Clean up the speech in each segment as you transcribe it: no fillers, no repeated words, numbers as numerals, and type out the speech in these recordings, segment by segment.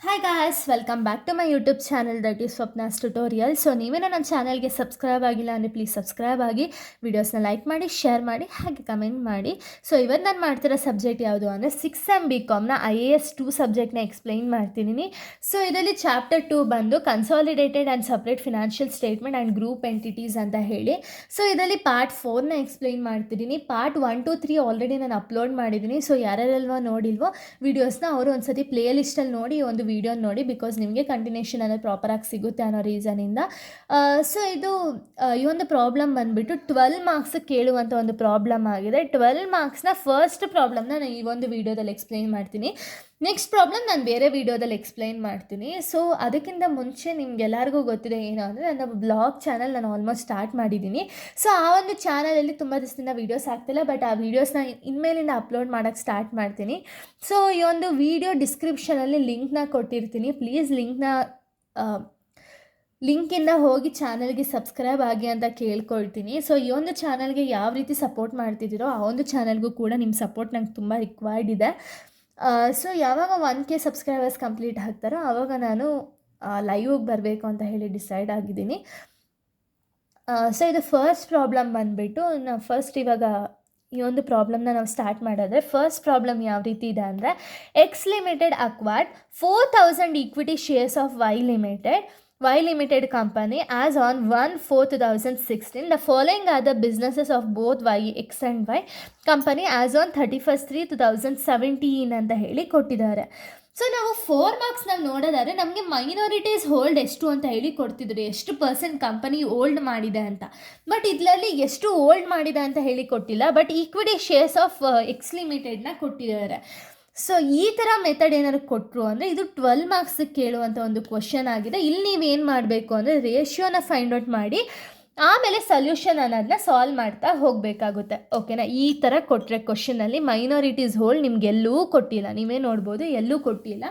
Hi guys, welcome back to my YouTube channel that is Swapna's tutorial. So ನೀವೇನೋ ನನ್ನ ಚಾನಲ್ಗೆ subscribe ಆಗಿಲ್ಲ ಅಂದರೆ ಪ್ಲೀಸ್ ಸಬ್ಸ್ಕ್ರೈಬ್ ಆಗಿ, ವಿಡಿಯೋಸ್ನ ಲೈಕ್ ಮಾಡಿ, ಶೇರ್ ಮಾಡಿ, ಹಾಗೆ ಕಮೆಂಟ್ ಮಾಡಿ. ಸೊ ಇವತ್ತು ನಾನು ಮಾಡ್ತಿರೋ ಸಬ್ಜೆಕ್ಟ್ ಯಾವುದು ಅಂದರೆ 6M BComನ IAS 2 ಸಬ್ಜೆಕ್ಟ್ನ ಎಕ್ಸ್ಪ್ಲೈನ್ ಮಾಡ್ತಿದ್ದೀನಿ. ಸೊ ಇದರಲ್ಲಿ ಚಾಪ್ಟರ್ 2 ಬಂದು consolidated and separate financial statement and group entities ಅಂತ ಹೇಳಿ. ಸೊ ಇದರಲ್ಲಿ ಪಾರ್ಟ್ 4ನ ಎಕ್ಸ್ಪ್ಲೈನ್ ಮಾಡ್ತಿದ್ದೀನಿ. ಪಾರ್ಟ್ 1 to 3 ಆಲ್ರೆಡಿ ನಾನು ಅಪ್ಲೋಡ್ ಮಾಡಿದ್ದೀನಿ. ಸೊ ಯಾರ್ಯಾರೆಲ್ವೋ ನೋಡಿಲ್ವೋ ವಿಡಿಯೋಸ್ನ ಅವರು ಒಂದ್ಸತಿ ಪ್ಲೇ ಲಿಸ್ಟಲ್ಲಿ ನೋಡಿ ಒಂದು ವಿಡಿಯೋ ನೋಡಿ, ಬಿಕಾಸ್ ನಿಮಗೆ ಕಂಟಿನ್ಯೂಷನ್ ಅನ್ನೋದು ಪ್ರಾಪರಾಗಿ ಸಿಗುತ್ತೆ ಅನ್ನೋ ರೀಸನಿಂದ. ಸೊ ಈ ಒಂದು ಪ್ರಾಬ್ಲಮ್ ಬಂದುಬಿಟ್ಟು 12 ಮಾರ್ಕ್ಸ್ ಕೇಳುವಂಥ ಒಂದು ಪ್ರಾಬ್ಲಮ್ ಆಗಿದೆ. 12 ಮಾರ್ಕ್ಸ್ನ ಫಸ್ಟ್ ಪ್ರಾಬ್ಲಮ್ನ ನಾನು ಈ ಒಂದು ವಿಡಿಯೋದಲ್ಲಿ ಎಕ್ಸ್ಪ್ಲೈನ್ ಮಾಡ್ತೀನಿ. ನೆಕ್ಸ್ಟ್ ಪ್ರಾಬ್ಲಮ್ ನಾನು ಬೇರೆ ವಿಡಿಯೋದಲ್ಲಿ ಎಕ್ಸ್ಪ್ಲೈನ್ ಮಾಡ್ತೀನಿ. ಸೊ ಅದಕ್ಕಿಂತ ಮುಂಚೆ ನಿಮ್ಗೆಲ್ಲರಿಗೂ ಗೊತ್ತಿದೆ ಏನು ಅಂದರೆ, ನನ್ನ ಬ್ಲಾಗ್ ಚಾನಲ್ ನಾನು ಆಲ್ಮೋಸ್ಟ್ ಸ್ಟಾರ್ಟ್ ಮಾಡಿದ್ದೀನಿ. ಸೊ ಆ ಒಂದು ಚಾನಲಲ್ಲಿ ತುಂಬ ದಿವಸದಿಂದ ವೀಡಿಯೋಸ್ ಆಗ್ತಿಲ್ಲ, ಬಟ್ ಆ ವೀಡಿಯೋಸ್ನ ಇನ್ಮೇಲಿಂದ ಅಪ್ಲೋಡ್ ಮಾಡೋಕ್ಕೆ ಸ್ಟಾರ್ಟ್ ಮಾಡ್ತೀನಿ. ಸೊ ಈ ಒಂದು ವಿಡಿಯೋ ಡಿಸ್ಕ್ರಿಪ್ಷನಲ್ಲಿ ಲಿಂಕ್ನ ಕೊಟ್ಟಿರ್ತೀನಿ. ಪ್ಲೀಸ್ ಲಿಂಕಿಂದ ಹೋಗಿ ಚಾನಲ್ಗೆ ಸಬ್ಸ್ಕ್ರೈಬ್ ಆಗಿ ಅಂತ ಕೇಳ್ಕೊಳ್ತೀನಿ. ಸೊ ಈ ಒಂದು ಚಾನಲ್ಗೆ ಯಾವ ರೀತಿ ಸಪೋರ್ಟ್ ಮಾಡ್ತಿದ್ದೀರೋ ಆ ಒಂದು ಚಾನಲ್ಗೂ ಕೂಡ ನಿಮ್ಮ ಸಪೋರ್ಟ್ ನಂಗೆ ತುಂಬ ರಿಕ್ವೈರ್ಡ್ ಇದೆ. ಸೊ ಯಾವಾಗ 1K ಸಬ್ಸ್ಕ್ರೈಬರ್ಸ್ ಕಂಪ್ಲೀಟ್ ಆಗ್ತಾರೋ ಆವಾಗ ನಾನು ಲೈವಿಗೆ ಬರಬೇಕು ಅಂತ ಹೇಳಿ ಡಿಸೈಡ್ ಆಗಿದ್ದೀನಿ. ಸೊ ಇದು ಫಸ್ಟ್ ಪ್ರಾಬ್ಲಮ್ ಬಂದುಬಿಟ್ಟು, ಫಸ್ಟ್ ಇವಾಗ ಈ ಒಂದು ಪ್ರಾಬ್ಲಮ್ನ ನಾವು ಸ್ಟಾರ್ಟ್ ಮಾಡಿದ್ರೆ, ಫಸ್ಟ್ ಪ್ರಾಬ್ಲಮ್ ಯಾವ ರೀತಿ ಇದೆ ಅಂದರೆ, X limited acquired 4000 equity shares of Y Limited company as on 1/4/2016. The following are the businesses of both X and Y company as on 31/3/2017 ಅಂತ ಹೇಳಿ ಕೊಟ್ಟಿದ್ದಾರೆ. ಸೊ ನಾವು 4 ಮಾರ್ಕ್ಸ್ನಲ್ಲಿ ನೋಡೋದಾದ್ರೆ ನಮಗೆ ಮೈನಾರಿಟೀಸ್ ಹೋಲ್ಡ್ ಎಷ್ಟು ಅಂತ ಹೇಳಿ ಕೊಡ್ತಿದ್ರು, ಎಷ್ಟು ಪರ್ಸೆಂಟ್ ಕಂಪನಿ ಓಲ್ಡ್ ಮಾಡಿದೆ ಅಂತ. ಬಟ್ ಇದರಲ್ಲಿ ಎಷ್ಟು ಓಲ್ಡ್ ಮಾಡಿದೆ ಅಂತ ಹೇಳಿ ಕೊಟ್ಟಿಲ್ಲ, but equity shares of X ಲಿಮಿಟೆಡ್ನ ಕೊಟ್ಟಿದ್ದಾರೆ. ಸೊ ಈ ಥರ ಮೆಥಡ್ ಏನಾದ್ರು ಕೊಟ್ಟರು ಅಂದರೆ ಇದು 12 ಮಾರ್ಕ್ಸಿಗೆ ಕೇಳುವಂಥ ಒಂದು ಕ್ವಶನ್ ಆಗಿದೆ. ಇಲ್ಲಿ ನೀವೇನು ಮಾಡಬೇಕು ಅಂದರೆ ರೇಷಿಯೋನ ಫೈಂಡ್ ಔಟ್ ಮಾಡಿ ಆಮೇಲೆ ಸೊಲ್ಯೂಷನ್ ಅನ್ನೋದನ್ನ ಸಾಲ್ವ್ ಮಾಡ್ತಾ ಹೋಗಬೇಕಾಗುತ್ತೆ. ಓಕೆನಾ? ಈ ಥರ ಕೊಟ್ಟರೆ ಕ್ವಶನಲ್ಲಿ ಮೈನಾರಿಟೀಸ್ ಹೋಲ್ಡ್ ನಿಮ್ಗೆ ಎಲ್ಲೂ ಕೊಟ್ಟಿಲ್ಲ, ನೀವೇ ನೋಡ್ಬೋದು, ಎಲ್ಲೂ ಕೊಟ್ಟಿಲ್ಲ.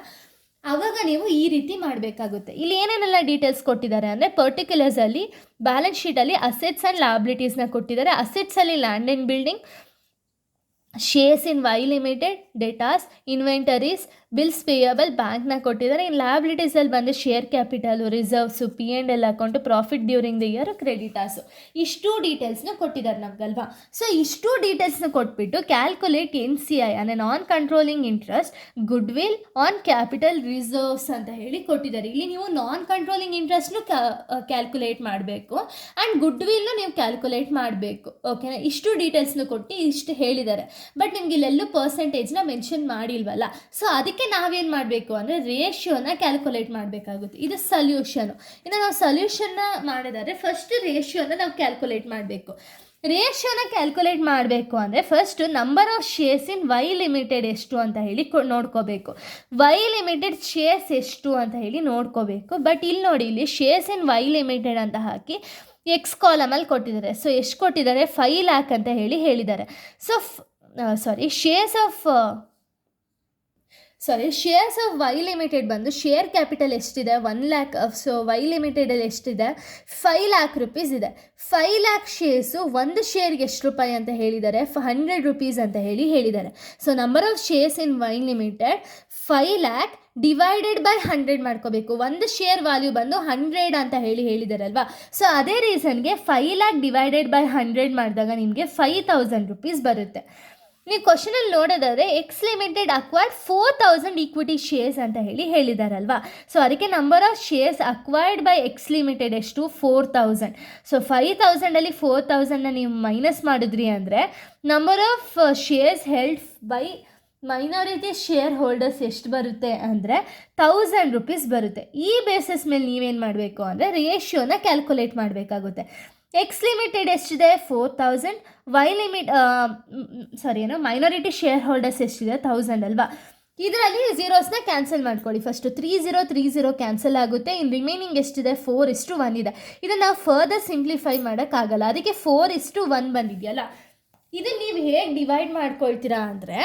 ಆವಾಗ ನೀವು ಈ ರೀತಿ ಮಾಡಬೇಕಾಗುತ್ತೆ. ಇಲ್ಲಿ ಏನೇನೆಲ್ಲ ಡೀಟೇಲ್ಸ್ ಕೊಟ್ಟಿದ್ದಾರೆ ಅಂದರೆ, ಪರ್ಟಿಕ್ಯುಲರ್ಸಲ್ಲಿ ಬ್ಯಾಲೆನ್ಸ್ ಶೀಟಲ್ಲಿ ಅಸೆಟ್ಸ್ ಆ್ಯಂಡ್ ಲ್ಯಾಬಿಲಿಟೀಸ್ನ ಕೊಟ್ಟಿದ್ದಾರೆ. ಅಸೆಟ್ಸಲ್ಲಿ land and building, shares in Y Limited, debtors, inventories, bills payable, ಬ್ಯಾಂಕ್ನ ಕೊಟ್ಟಿದ್ದಾರೆ. ಇನ್ನು ಲ್ಯಾಬಿಲಿಟೀಸಲ್ಲಿ ಬಂದು share capital, reserves, P&L account, profit during the year, creditors, ಇಷ್ಟು ಡೀಟೇಲ್ಸ್ನ ಕೊಟ್ಟಿದ್ದಾರೆ ನಮಗಲ್ವಾ. ಸೊ ಇಷ್ಟು ಡೀಟೇಲ್ಸ್ನ ಕೊಟ್ಬಿಟ್ಟು ಕ್ಯಾಲ್ಕುಲೇಟ್ NCI ಅಂದರೆ non controlling interest, goodwill on capital reserves ಅಂತ ಹೇಳಿ ಕೊಟ್ಟಿದ್ದಾರೆ. ಇಲ್ಲಿ ನೀವು ನಾನ್ ಕಂಟ್ರೋಲಿಂಗ್ ಇಂಟ್ರೆಸ್ಟ್ನು ಕ್ಯಾಲ್ಕುಲೇಟ್ ಮಾಡಬೇಕು ಆ್ಯಂಡ್ ಗುಡ್ ವಿಲ್ನು ನೀವು ಕ್ಯಾಲ್ಕುಲೇಟ್ ಮಾಡಬೇಕು. ಓಕೆನಾ? ಇಷ್ಟು ಡೀಟೇಲ್ಸ್ನ ಕೊಟ್ಟು ಇಷ್ಟು ಹೇಳಿದ್ದಾರೆ. ಬಟ್ ನಿಮ್ಗೆ ಇಲ್ಲೆಲ್ಲೂ ಪರ್ಸೆಂಟೇಜ್ನ ಮೆನ್ಷನ್ ಮಾಡಿಲ್ವಲ್ಲ. ಸೊ ಅದಕ್ಕೆ ನಾವೇನು ಮಾಡಬೇಕು ಅಂದರೆ ರೇಷಿಯೋನ ಕ್ಯಾಲ್ಕುಲೇಟ್ ಮಾಡಬೇಕಾಗುತ್ತೆ. ಇದು ಸೊಲ್ಯೂಷನು. ಇನ್ನು ನಾವು ಸೊಲ್ಯೂಷನ್ನ ಮಾಡಿದರೆ ಫಸ್ಟ್ ರೇಷಿಯೋನ ನಾವು ಕ್ಯಾಲ್ಕುಲೇಟ್ ಮಾಡಬೇಕು. ರೇಷಿಯೋನ ಕ್ಯಾಲ್ಕುಲೇಟ್ ಮಾಡಬೇಕು ಅಂದರೆ first number of shares in Y Limited ಎಷ್ಟು ಅಂತ ಹೇಳಿ ನೋಡ್ಕೋಬೇಕು. Y Limited ಶೇರ್ಸ್ ಎಷ್ಟು ಅಂತ ಹೇಳಿ ನೋಡ್ಕೋಬೇಕು. ಬಟ್ ಇಲ್ಲಿ ನೋಡಿ, ಇಲ್ಲಿ ಶೇರ್ಸ್ ಇನ್ Y Limited ಅಂತ ಹಾಕಿ ಎಕ್ಸ್ ಕಾಲಮಲ್ಲಿ ಕೊಟ್ಟಿದ್ದಾರೆ. ಸೊ ಎಷ್ಟು ಕೊಟ್ಟಿದ್ದಾರೆ? 5 lakh ಅಂತ ಹೇಳಿದ್ದಾರೆ. So shares of Y Limited ಬಂದು ಶೇರ್ ಕ್ಯಾಪಿಟಲ್ ಎಷ್ಟಿದೆ? 1 lakh. ಸೊ Y Limitedಲ್ಲಿ ಎಷ್ಟಿದೆ? 5 lakh rupees ಇದೆ. 5 lakh ಶೇರ್ಸು ಒಂದು ಶೇರ್ಗೆ ಎಷ್ಟು ರೂಪಾಯಿ ಅಂತ ಹೇಳಿದ್ದಾರೆ? 100 rupees ಅಂತ ಹೇಳಿದ್ದಾರೆ. So number of shares in Y Limited 5 lakh divided by 100 ಮಾಡ್ಕೋಬೇಕು. ಒಂದು ಶೇರ್ ವ್ಯಾಲ್ಯೂ ಬಂದು 100 ಅಂತ ಹೇಳಿದಾರಲ್ವಾ. ಸೊ ಅದೇ ರೀಸನ್ಗೆ 5 lakh ಡಿವೈಡೆಡ್ ಬೈ 100 ಮಾಡಿದಾಗ ನಿಮಗೆ 5000 rupees ಬರುತ್ತೆ. ನೀವು ಕ್ವಶನಲ್ಲಿ ನೋಡೋದಾದರೆ X limited acquired 4000 equity shares ಅಂತ ಹೇಳಿದಾರಲ್ವಾ. ಸೊ ಅದಕ್ಕೆ number of shares acquired by X limited ಎಷ್ಟು? 4000. ಸೊ 5000ಅಲ್ಲಿ 4000ನ ನೀವು ಮೈನಸ್ ಮಾಡಿದ್ರಿ ಅಂದರೆ number of shares held by minority share holders ಎಷ್ಟು ಬರುತ್ತೆ ಅಂದರೆ 1000 rupees ಬರುತ್ತೆ. ಈ ಬೇಸಿಸ್ ಮೇಲೆ ನೀವೇನು ಮಾಡಬೇಕು ಅಂದರೆ ರೇಷಿಯೋನ ಕ್ಯಾಲ್ಕುಲೇಟ್ ಮಾಡಬೇಕಾಗುತ್ತೆ. ಎಕ್ಸ್ ಲಿಮಿಟೆಡ್ ಎಷ್ಟಿದೆ? 4000. ಮೈನಾರಿಟಿ ಶೇರ್ ಹೋಲ್ಡರ್ಸ್ ಎಷ್ಟಿದೆ? 1000 ಅಲ್ವಾ. ಇದರಲ್ಲಿ ಝೀರೋಸ್ನ ಕ್ಯಾನ್ಸಲ್ ಮಾಡ್ಕೊಳ್ಳಿ. ಫಸ್ಟು 30 ಕ್ಯಾನ್ಸಲ್ ಆಗುತ್ತೆ. ಇನ್ನು ರಿಮೈನಿಂಗ್ ಎಷ್ಟಿದೆ? 4:1 ಇದೆ. ಇದನ್ನು ನಾವು ಫರ್ದರ್ ಸಿಂಪ್ಲಿಫೈ ಮಾಡೋಕ್ಕಾಗಲ್ಲ, ಅದಕ್ಕೆ 4:1 ಬಂದಿದೆಯಲ್ಲ. ಇದನ್ನು ನೀವು ಹೇಗೆ ಡಿವೈಡ್ ಮಾಡ್ಕೊಳ್ತೀರಾ ಅಂದರೆ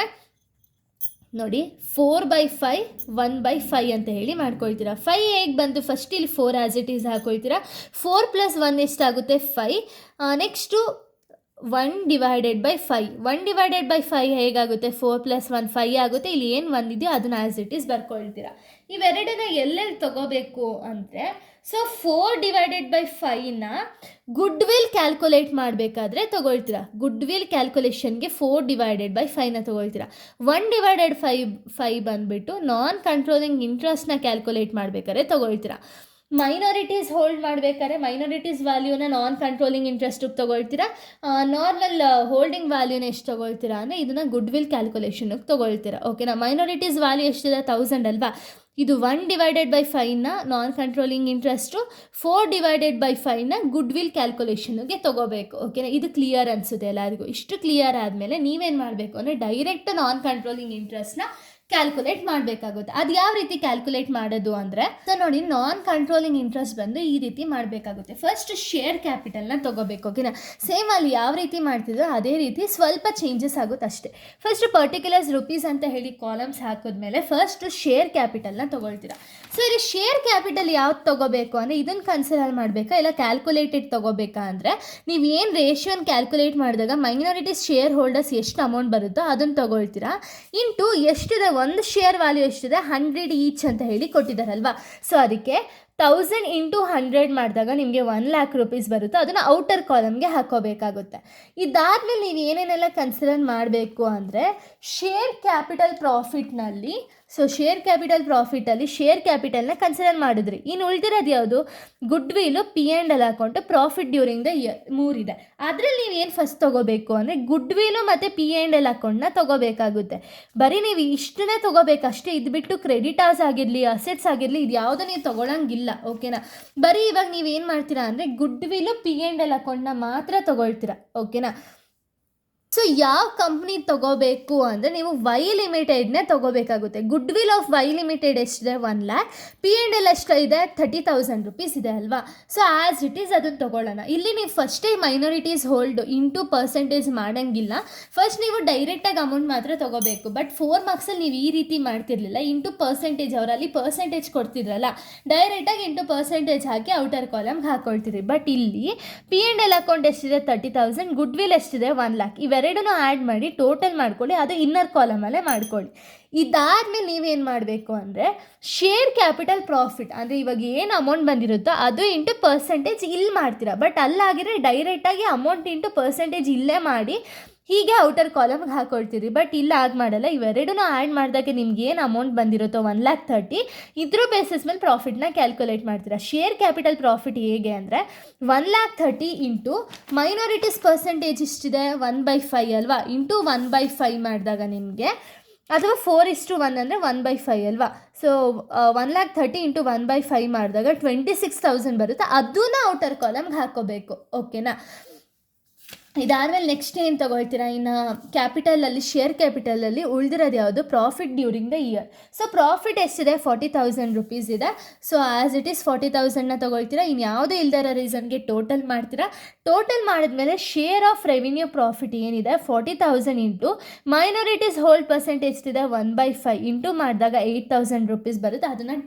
ನೋಡಿ, 4/5 1/5 ಅಂತ ಮಾಡ್ಕೊಳ್ತೀರಾ. 5 ಹೇಗೆ ಬಂದು ಫಸ್ಟ್ ಇಲ್ಲಿ 4 ಆ್ಯಸ್ ಇಟ್ ಈಸ್ ಹಾಕೊಳ್ತೀರಾ. 4 + 1 ಎಷ್ಟಾಗುತ್ತೆ? 5. ನೆಕ್ಸ್ಟು 1/5. 1/5 ಹೇಗಾಗುತ್ತೆ? 4 + 1 5 ಆಗುತ್ತೆ. ಇಲ್ಲಿ ಏನು 1 ಇದೆಯೋ ಅದನ್ನು ಆ್ಯಸ್ ಇಟ್ ಈಸ್ ಬರ್ಕೊಳ್ತೀರಾ. ಇವೆರಡನ್ನ ಎಲ್ಲೆಲ್ಲಿ ತಗೋಬೇಕು ಅಂದರೆ, ಸೊ 4/5ನ ಗುಡ್ ವಿಲ್ ಕ್ಯಾಲ್ಕುಲೇಟ್ ಮಾಡಬೇಕಾದ್ರೆ ತೊಗೊಳ್ತೀರಾ. Good will ಕ್ಯಾಲ್ಕುಲೇಷನ್ಗೆ 4/5ನ ತೊಗೊಳ್ತೀರಾ. 1/5 ಬಂದುಬಿಟ್ಟು ನಾನ್ ಕಂಟ್ರೋಲಿಂಗ್ ಇಂಟ್ರೆಸ್ಟ್ನ ಕ್ಯಾಲ್ಕುಲೇಟ್ ಮಾಡಬೇಕಾದ್ರೆ ತೊಗೊಳ್ತೀರಾ. ಮೈನಾರಿಟೀಸ್ ಹೋಲ್ಡ್ ಮಾಡಬೇಕಾದ್ರೆ ಮೈನಾರಿಟೀಸ್ ವ್ಯಾಲ್ಯೂನ ನಾನ್ ಕಂಟ್ರೋಲಿಂಗ್ ಇಂಟ್ರೆಸ್ಟಿಗೆ ತೊಗೊಳ್ತೀರಾ. ನಾರ್ಮಲ್ ಹೋಲ್ಡಿಂಗ್ ವ್ಯಾಲ್ಯೂನ ಎಷ್ಟು ತೊಗೊಳ್ತೀರಾ ಅಂದರೆ ಇದನ್ನು ಗುಡ್ ವಿಲ್ ಕ್ಯಾಲ್ಕುಲೇಷನ್ಗೆ ತೊಗೊಳ್ತೀರಾ. ಓಕೆನಾ. ಮೈನಾರಿಟೀಸ್ ವ್ಯಾಲ್ಯೂ ಎಷ್ಟಿದೆ 1000 ಅಲ್ವಾ. ಇದು 1/5ನ ನಾನ್ ಕಂಟ್ರೋಲಿಂಗ್ ಇಂಟ್ರೆಸ್ಟು, 4/5ನ ಗುಡ್ ವಿಲ್ ಕ್ಯಾಲ್ಕುಲೇಷನ್ಗೆ ತೊಗೋಬೇಕು. ಓಕೆನಾ. ಇದು ಕ್ಲಿಯರ್ ಅನಿಸುತ್ತೆ ಎಲ್ಲರಿಗೂ. ಇಷ್ಟು ಕ್ಲಿಯರ್ ಆದಮೇಲೆ ನೀವೇನು ಮಾಡಬೇಕು ಅಂದರೆ ಡೈರೆಕ್ಟ್ ನಾನ್ ಕಂಟ್ರೋಲಿಂಗ್ ಇಂಟ್ರೆಸ್ಟ್ನ ಕ್ಯಾಲ್ಕುಲೇಟ್ ಮಾಡಬೇಕಾಗುತ್ತೆ. ಅದು ಯಾವ ರೀತಿ ಕ್ಯಾಲ್ಕುಲೇಟ್ ಮಾಡೋದು ಅಂದರೆ, ನೋಡಿ, ನಾನ್ ಕಂಟ್ರೋಲಿಂಗ್ ಇಂಟ್ರೆಸ್ಟ್ ಬಂದು ಈ ರೀತಿ ಮಾಡಬೇಕಾಗುತ್ತೆ. ಫಸ್ಟ್ ಶೇರ್ ಕ್ಯಾಪಿಟಲ್ನ ತೊಗೋಬೇಕು. ಓಕೆನಾ. ಸೇಮ್ ಅಲ್ಲಿ ಯಾವ ರೀತಿ ಮಾಡ್ತಿದ್ರು ಅದೇ ರೀತಿ ಸ್ವಲ್ಪ ಚೇಂಜಸ್ ಆಗುತ್ತೆ ಅಷ್ಟೇ. ಫಸ್ಟ್ ಪರ್ಟಿಕ್ಯುಲರ್ಸ್ ರುಪೀಸ್ ಅಂತ ಹೇಳಿ ಕಾಲಮ್ಸ್ ಹಾಕಿದ್ಮೇಲೆ ಫಸ್ಟ್ ಶೇರ್ ಕ್ಯಾಪಿಟಲ್ನ ತೊಗೊಳ್ತೀರಾ. ಸೊ ಇಲ್ಲಿ ಶೇರ್ ಕ್ಯಾಪಿಟಲ್ ಯಾವ್ದು ತೊಗೋಬೇಕು ಅಂದರೆ ಇದನ್ನು ಕನ್ಸಿಡರ್ ಮಾಡಬೇಕಾ ಇಲ್ಲ ಕ್ಯಾಲ್ಕುಲೇಟೆಡ್ ತೊಗೋಬೇಕಾ ಅಂದರೆ, ನೀವು ಏನು ರೇಷಿಯೋನ ಕ್ಯಾಲ್ಕುಲೇಟ್ ಮಾಡಿದಾಗ ಮೈನಾರಿಟೀಸ್ ಶೇರ್ ಹೋಲ್ಡರ್ಸ್ ಎಷ್ಟು ಅಮೌಂಟ್ ಬರುತ್ತೋ ಅದನ್ನು ತೊಗೊಳ್ತೀರಾ. ಇಂಟು ಎಷ್ಟಿದೆ, ಒಂದು ಶೇರ್ ವ್ಯಾಲ್ಯೂ ಎಷ್ಟಿದೆ 100 ಈಚ್ ಅಂತ ಹೇಳಿ ಕೊಟ್ಟಿದ್ದಾರಲ್ವಾ. ಸೊ ಅದಕ್ಕೆ 1000 ಇಂಟು 100 ಮಾಡಿದಾಗ ನಿಮಗೆ 1,00,000 ರೂಪೀಸ್ ಬರುತ್ತೆ. ಅದನ್ನು ಔಟರ್ ಕಾಲಮ್ಗೆ ಹಾಕೋಬೇಕಾಗುತ್ತೆ. ಇದಾದಮೇಲೆ ನೀವು ಏನೇನೆಲ್ಲ ಕನ್ಸಿಡರ್ ಮಾಡಬೇಕು ಅಂದರೆ, ಶೇರ್ ಕ್ಯಾಪಿಟಲ್ ಪ್ರಾಫಿಟ್ನಲ್ಲಿ, ಸೊ ಶೇರ್ ಕ್ಯಾಪಿಟಲ್ ಪ್ರಾಫಿಟಲ್ಲಿ ಶೇರ್ ಕ್ಯಾಪಿಟಲ್ನ ಕನ್ಸಿಡರ್ ಮಾಡಿದ್ರಿ. ಇನ್ನು ಉಳಿದಿರೋದು ಯಾವುದು, goodwill, P&L account, profit during the year 3 ಇದೆ. ಅದರಲ್ಲಿ ನೀವು ಏನು ಫಸ್ಟ್ ತೊಗೋಬೇಕು ಅಂದರೆ ಗುಡ್ ವಿಲು ಮತ್ತು P&L ಅಕೌಂಟ್ನ ತೊಗೋಬೇಕಾಗುತ್ತೆ. ಬರೀ ನೀವು ಇಷ್ಟನ್ನೇ ತೊಗೋಬೇಕಷ್ಟೇ. ಇದು ಬಿಟ್ಟು ಕ್ರೆಡಿಟರ್ಸ್ ಆಗಿರಲಿ, ಅಸೆಟ್ಸ್ ಆಗಿರಲಿ, ಇದು ಯಾವುದೂ ನೀವು ತೊಗೊಳಂಗಿಲ್ಲ. ಓಕೆನಾ. ಬರೀ ಇವಾಗ ನೀವು ಏನು ಮಾಡ್ತೀರಾ ಅಂದರೆ ಗುಡ್ ವಿಲು, P&L ಅಕೌಂಟ್ನ ಮಾತ್ರ ತೊಗೊಳ್ತೀರಾ. ಓಕೆನಾ. ಸೊ ಯಾವ ಕಂಪ್ನಿ ತೊಗೋಬೇಕು ಅಂದರೆ ನೀವು ವೈ ಲಿಮಿಟೆಡ್ನೇ ತೊಗೋಬೇಕಾಗುತ್ತೆ. Goodwill of Y Limited ಎಷ್ಟಿದೆ 1,00,000, P&L ಎಷ್ಟಿದೆ 30,000 ರೂಪೀಸ್ ಇದೆ ಅಲ್ವಾ. ಸೊ ಆ್ಯಸ್ ಇಟ್ ಈಸ್ ಅದನ್ನು ತೊಗೊಳ್ಳೋಣ. ಇಲ್ಲಿ ನೀವು ಫಸ್ಟೇ ಮೈನಾರಿಟೀಸ್ ಹೋಲ್ಡ್ ಇಂಟು ಪರ್ಸೆಂಟೇಜ್ ಮಾಡೋಂಗಿಲ್ಲ. ಫಸ್ಟ್ ನೀವು ಡೈರೆಕ್ಟಾಗಿ ಅಮೌಂಟ್ ಮಾತ್ರ ತೊಗೋಬೇಕು. ಬಟ್ 4 ಮಾರ್ಕ್ಸಲ್ಲಿ ನೀವು ಈ ರೀತಿ ಮಾಡ್ತಿರ್ಲಿಲ್ಲ. ಇಂಟು ಪರ್ಸೆಂಟೇಜ್, ಅವರಲ್ಲಿ ಪರ್ಸೆಂಟೇಜ್ ಕೊಡ್ತಿದ್ರಲ್ಲ, ಡೈರೆಕ್ಟಾಗಿ ಇಂಟು ಪರ್ಸೆಂಟೇಜ್ ಹಾಕಿ ಔಟರ್ ಕಾಲಮ್ಗೆ ಹಾಕೊಳ್ತೀರಿ. ಬಟ್ ಇಲ್ಲಿ P&L ಅಕೌಂಟ್ ಎಷ್ಟಿದೆ 30,000, ಗುಡ್ ವಿಲ್ ಎಷ್ಟಿದೆ 1,00,000. ಇವೆರಡನ್ನೂ ಆ್ಯಡ್ ಮಾಡಿ ಟೋಟಲ್ ಮಾಡ್ಕೊಳ್ಳಿ. ಅದು ಇನ್ನರ್ ಕಾಲಮಲ್ಲೇ ಮಾಡ್ಕೊಳ್ಳಿ. ಇದಾದಮೇಲೆ ನೀವೇನು ಮಾಡಬೇಕು ಅಂದರೆ ಶೇರ್ ಕ್ಯಾಪಿಟಲ್ ಪ್ರಾಫಿಟ್ ಅಂದರೆ ಇವಾಗ ಏನು ಅಮೌಂಟ್ ಬಂದಿರುತ್ತೋ ಅದು ಇಂಟು ಪರ್ಸೆಂಟೇಜ್ ಇಲ್ಲಿ ಮಾಡ್ತೀರಾ. ಬಟ್ ಅಲ್ಲಾಗಿದ್ರೆ ಡೈರೆಕ್ಟಾಗಿ ಅಮೌಂಟ್ ಇಂಟು ಪರ್ಸೆಂಟೇಜ್ ಇಲ್ಲೇ ಮಾಡಿ ಹೀಗೆ ಔಟರ್ ಕಾಲಮ್ಗೆ ಹಾಕೊಳ್ತೀರಿ. ಬಟ್ ಇಲ್ಲ ಆಗ ಮಾಡಲ್ಲ. ಇವೆರಡನ್ನೂ ಆ್ಯಡ್ ಮಾಡಿದಾಗೆ ನಿಮ್ಗೆ ಏನು ಅಮೌಂಟ್ ಬಂದಿರುತ್ತೋ 1,30,000, ಇದ್ರ ಬೇಸಿಸ್ ಮೇಲೆ ಪ್ರಾಫಿಟ್ನ ಕ್ಯಾಲ್ಕುಲೇಟ್ ಮಾಡ್ತೀರಾ. ಶೇರ್ ಕ್ಯಾಪಿಟಲ್ ಪ್ರಾಫಿಟ್ ಹೇಗೆ ಅಂದರೆ 1,30,000 ಇಂಟು ಮೈನಾರಿಟೀಸ್ ಪರ್ಸೆಂಟೇಜ್ ಇಷ್ಟಿದೆ 1/5 ಅಲ್ವಾ, ಇಂಟು 1/5 ಮಾಡಿದಾಗ ನಿಮಗೆ, ಅಥವಾ 4:1 ಅಂದರೆ 1/5 ಅಲ್ವಾ. ಸೊ 1,30,000 ಇಂಟು 1/5 ಮಾಡಿದಾಗ 26,000 ಬರುತ್ತೆ. ಅದನ್ನ ಔಟರ್ ಕಾಲಮ್ಗೆ ಹಾಕೋಬೇಕು. ಓಕೆನಾ. ಇದಾದಮೇಲೆ ನೆಕ್ಸ್ಟ್ ಏನು ತೊಗೊಳ್ತೀರಾ, ಇನ್ನು ಕ್ಯಾಪಿಟಲಲ್ಲಿ ಶೇರ್ ಕ್ಯಾಪಿಟಲಲ್ಲಿ ಉಳಿದಿರೋದು ಯಾವುದು, profit during the year. So profit ಎಷ್ಟಿದೆ 40,000 ರೂಪೀಸ್ ಇದೆ. ಸೊ ಆ್ಯಸ್ ಇಟ್ ಈಸ್ 40,000ನ ತೊಗೊಳ್ತೀರಾ. ಇನ್ನು ಯಾವುದೂ ಇಲ್ದಿರೋ ರೀಸನ್ಗೆ ಟೋಟಲ್ ಮಾಡ್ತೀರಾ. ಟೋಟಲ್ ಮಾಡಿದ್ಮೇಲೆ ಶೇರ್ ಆಫ್ ರೆವಿನ್ಯೂ ಪ್ರಾಫಿಟ್ ಏನಿದೆ 40,000 ಇಂಟು ಮೈನಾರಿಟೀಸ್ ಹೋಲ್ಡ್ ಪರ್ಸೆಂಟ್ ಎಷ್ಟಿದೆ 1/5 ಇಂಟು ಮಾಡಿದಾಗ 8,000 ರೂಪೀಸ್ ಬರುತ್ತೆ. ಅದನ್ನು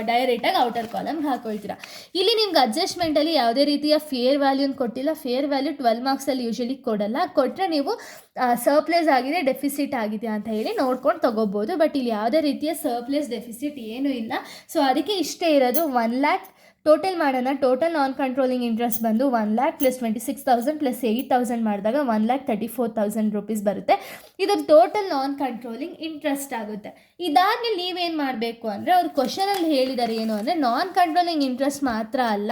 ಡೈರೆಕ್ಟಾಗಿ ಔಟರ್ ಕಾಲಮ್ಗೆ ಹಾಕೊಳ್ತೀರಾ. ಇಲ್ಲಿ ನಿಮ್ಗೆ ಅಡ್ಜಸ್ಟ್ಮೆಂಟಲ್ಲಿ ಯಾವುದೇ ರೀತಿಯ ಫೇರ್ ವ್ಯಾಲ್ಯೂನ ಕೊಟ್ಟಿಲ್ಲ. ಫೇರ್ ವ್ಯಾಲ್ಯೂ 12 ಮಾರ್ಕ್ಸಲ್ಲಿ ಯೂಶಲಿ ಕೊಡಲ್ಲ. ಕೊಟ್ಟರೆ ನೀವು ಸರ್ಪ್ಲೇಸ್ ಆಗಿದೆ, ಡೆಫಿಸಿಟ್ ಆಗಿದೆ ಅಂತ ಹೇಳಿ ನೋಡ್ಕೊಂಡು ತೊಗೋಬೋದು. ಬಟ್ ಇಲ್ಲಿ ಯಾವುದೇ ರೀತಿಯ ಸರ್ಪ್ಲೇಸ್, ಡೆಫಿಸಿಟ್ ಏನೂ ಇಲ್ಲ. ಸೊ ಅದಕ್ಕೆ ಇಷ್ಟೇ ಇರೋದು 1,00,000. ಟೋಟಲ್ ಮಾಡೋಣ. ಟೋಟಲ್ ನಾನ್ ಕಂಟ್ರೋಲಿಂಗ್ ಇಂಟ್ರೆಸ್ಟ್ ಬಂದು 1,00,000 ಪ್ಲಸ್ 26,000 ಪ್ಲಸ್ 8,000 ಮಾಡಿದಾಗ 1,34,000 ರೂಪೀಸ್ ಬರುತ್ತೆ. ಇದು ಟೋಟಲ್ ನಾನ್ ಕಂಟ್ರೋಲಿಂಗ್ ಇಂಟ್ರೆಸ್ಟ್ ಆಗುತ್ತೆ. ಇದಾದ್ಮೇಲೆ ನೀವೇನು ಮಾಡಬೇಕು ಅಂದರೆ ಅವ್ರು ಕ್ವಶನಲ್ಲಿ ಹೇಳಿದ್ದಾರೆ ಏನು ಅಂದರೆ ನಾನ್ ಕಂಟ್ರೋಲಿಂಗ್ ಇಂಟ್ರೆಸ್ಟ್ ಮಾತ್ರ ಅಲ್ಲ,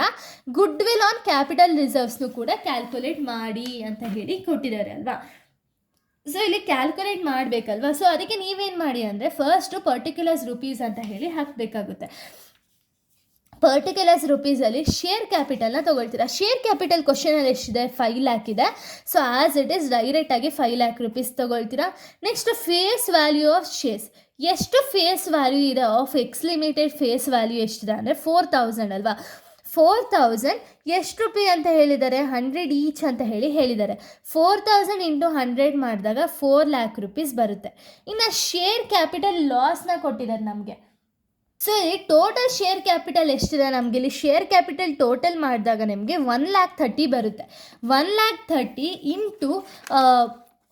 ಗುಡ್ ವಿಲ್ ಆನ್ ಕ್ಯಾಪಿಟಲ್ ರಿಸರ್ವ್ಸ್ನು ಕೂಡ ಕ್ಯಾಲ್ಕುಲೇಟ್ ಮಾಡಿ ಅಂತ ಹೇಳಿ ಕೊಟ್ಟಿದ್ದಾರೆ ಅಲ್ವಾ. ಸೊ ಇಲ್ಲಿ ಕ್ಯಾಲ್ಕುಲೇಟ್ ಮಾಡಬೇಕಲ್ವಾ. ಸೊ ಅದಕ್ಕೆ ನೀವೇನು ಮಾಡಿ ಅಂದರೆ ಫಸ್ಟು ಪರ್ಟಿಕ್ಯುಲರ್ಸ್ ರುಪೀಸ್ ಅಂತ ಹೇಳಿ ಹಾಕಬೇಕಾಗುತ್ತೆ. ಪರ್ಟಿಕ್ಯುಲರ್ಸ್ ರುಪೀಸಲ್ಲಿ ಶೇರ್ ಕ್ಯಾಪಿಟಲ್ನ ತೊಗೊಳ್ತೀರಾ. ಶೇರ್ ಕ್ಯಾಪಿಟಲ್ ಕ್ವಶನಲ್ಲಿ ಎಷ್ಟಿದೆ 5,00,000 ಇದೆ. ಸೊ ಆ್ಯಸ್ ಇಟ್ ಈಸ್ ಡೈರೆಕ್ಟಾಗಿ 5,00,000 ರೂಪೀಸ್ ತೊಗೊಳ್ತೀರಾ. Next face value of shares. ಎಷ್ಟು ಫೇಸ್ ವ್ಯಾಲ್ಯೂ ಇದೆ of X Limited face value ಎಷ್ಟಿದೆ ಅಂದರೆ 4,000 ಅಲ್ವಾ. 4,000 ಎಷ್ಟು ರೂಪಾಯಿ ಅಂತ ಹೇಳಿದ್ದಾರೆ, 100 ಈಚ್ ಅಂತ ಹೇಳಿದ್ದಾರೆ. 4,000 ಇಂಟು 100 ಮಾಡಿದಾಗ 4,00,000 ರೂಪೀಸ್ ಬರುತ್ತೆ. ಇನ್ನು ಶೇರ್ ಕ್ಯಾಪಿಟಲ್ ಲಾಸ್ನ ಕೊಟ್ಟಿದ್ದಾರೆ ನಮಗೆ. ಸೊ ಇಲ್ಲಿ ಟೋಟಲ್ ಶೇರ್ ಕ್ಯಾಪಿಟಲ್ ಎಷ್ಟಿದೆ ನಮಗೆ, ಇಲ್ಲಿ ಶೇರ್ ಕ್ಯಾಪಿಟಲ್ ಟೋಟಲ್ ಮಾಡಿದಾಗ ನಿಮಗೆ 1,30,000 ಬರುತ್ತೆ. 1,30,000 ಇಂಟು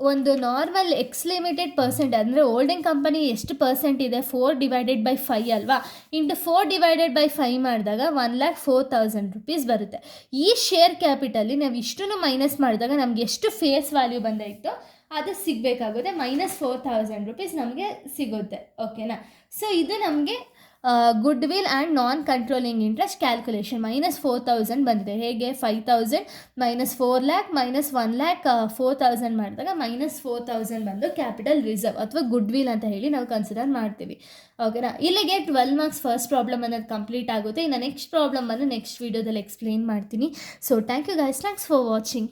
ಒಂದು ನಾರ್ಮಲ್ ಎಕ್ಸ್ ಲಿಮಿಟೆಡ್ ಪರ್ಸೆಂಟ್ ಅಂದರೆ ಹೋಲ್ಡಿಂಗ್ ಕಂಪನಿ ಎಷ್ಟು ಪರ್ಸೆಂಟ್ ಇದೆ 4/5 ಅಲ್ವಾ, ಇಂಟು 4/5 ಮಾಡಿದಾಗ 1,04,000 ರುಪೀಸ್ ಬರುತ್ತೆ. ಈ ಶೇರ್ ಕ್ಯಾಪಿಟಲ್ಲಿ ನಾವು ಇಷ್ಟನ್ನು ಮೈನಸ್ ಮಾಡಿದಾಗ ನಮ್ಗೆ ಎಷ್ಟು ಫೇಸ್ ವ್ಯಾಲ್ಯೂ ಬಂದಾಯಿತು ಅದು ಸಿಗಬೇಕಾಗುತ್ತೆ, -4,000 ರುಪೀಸ್ ನಮಗೆ ಸಿಗುತ್ತೆ. ಓಕೆನಾ. ಸೊ ಇದು ನಮಗೆ good will and non controlling interest calculation -4,000 ಬಂದಿದೆ. ಹೇಗೆ 5,000 -4 ಲ್ಯಾಕ್ -1,04,000 ಮಾಡಿದಾಗ -4,000 ಬಂದು ಕ್ಯಾಪಿಟಲ್ ರಿಸರ್ವ್ ಅಥವಾ ಗುಡ್ ವಿಲ್ ಅಂತ ಹೇಳಿ ನಾವು ಕನ್ಸಿಡರ್ ಮಾಡ್ತೀವಿ. ಓಕೆನಾ. ಇಲ್ಲಿಗೆ 12 ಮಾರ್ಕ್ಸ್ ಫಸ್ಟ್ ಪ್ರಾಬ್ಲಮ್ ಅನ್ನೋದು ಕಂಪ್ಲೀಟ್ ಆಗುತ್ತೆ. ಇನ್ನು ನೆಕ್ಸ್ಟ್ ಪ್ರಾಬ್ಲಮ್ ಬಂದು ನೆಕ್ಸ್ಟ್ ವೀಡಿಯೋದಲ್ಲಿ ಎಕ್ಸ್ಪ್ಲೇನ್ ಮಾಡ್ತೀನಿ. So thank you guys, thanks for watching.